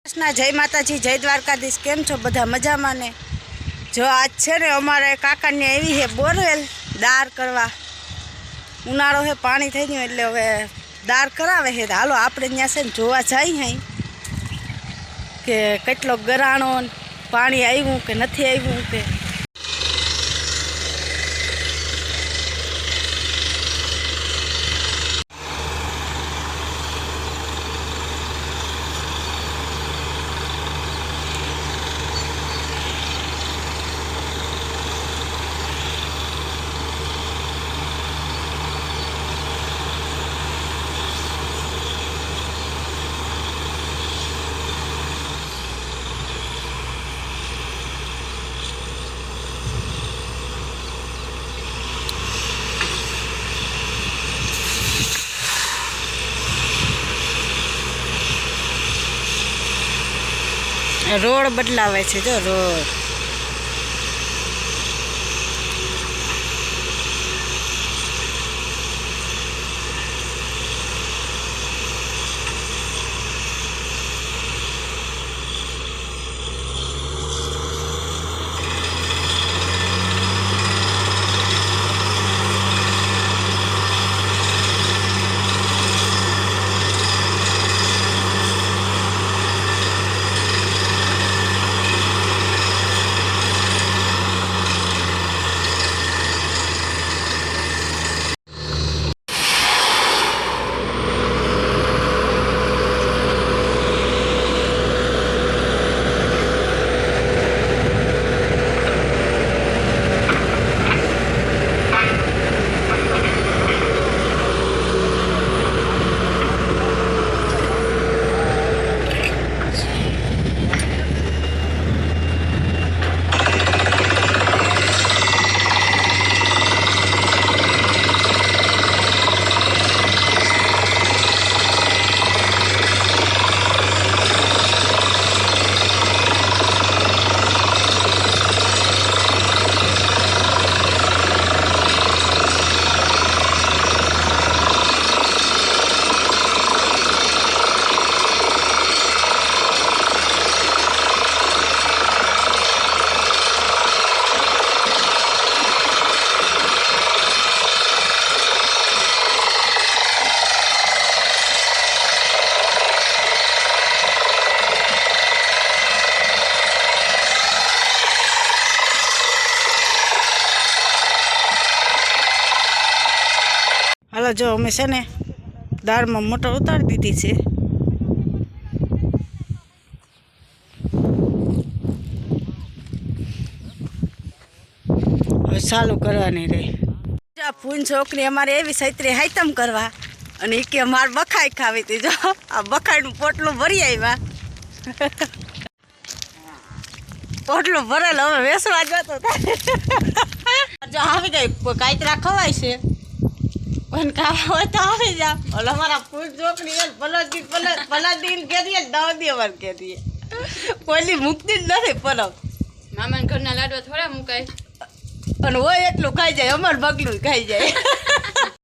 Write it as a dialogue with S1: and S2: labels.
S1: जय माताजी जय द्वारकाधीश केम छो बधा मजामां ने। जो आज छे ने अमारे काकानी एवी है बोरवेल दार करवा उनाळो है पाणी थई गयुं एटले हवे दार करावे है। हालो आपणे त्यां छे ने जोवा जाई हई के केटलो गराणो पाणी आव्युं के नथी आव्युं के। रोड बदलावे छे जो रोड हालो जो अमे छे ने दार में मोटर उतार दीधी छे। चालू करवानी रही पून छोकरी अमारे एवी सैत्री हाइतम करवा अने के मार बखाई खावी थी। जो आ बखाई नु पोटलू भरी आव्या पोटलू भरेल हवे वेचवा जतो जो आवी गई काईतरा खवाय छे पण खावा हो तो आवी जा। ओला मारा पून छोकरी पलट दिन के दिए 10 दिवस के दिए कोईली मुक्ति नहीं परब
S2: मामा घरना लाडवा थोड़ा मुकाय
S1: અને હોય એટલું ખાઈ જાય અમાર બગલું ખાઈ જાય।